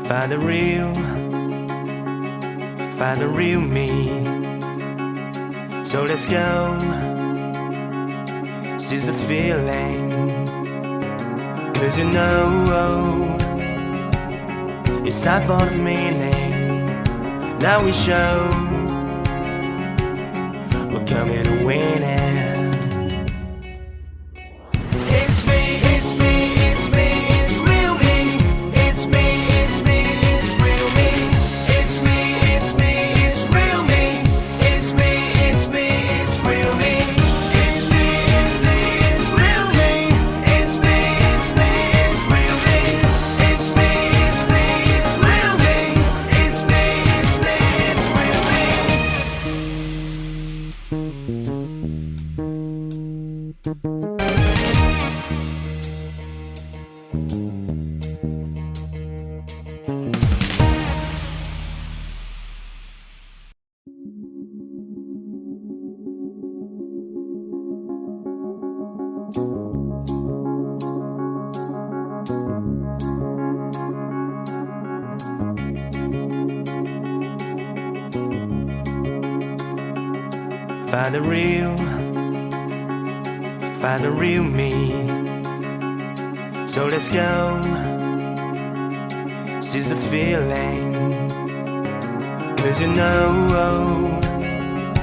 Find the real me. So let's go, seize the feeling. 'Cause you know it's time for the meaning. Now we show we're coming to win it. Find the real me. So let's go, seize the feeling. 'Cause you know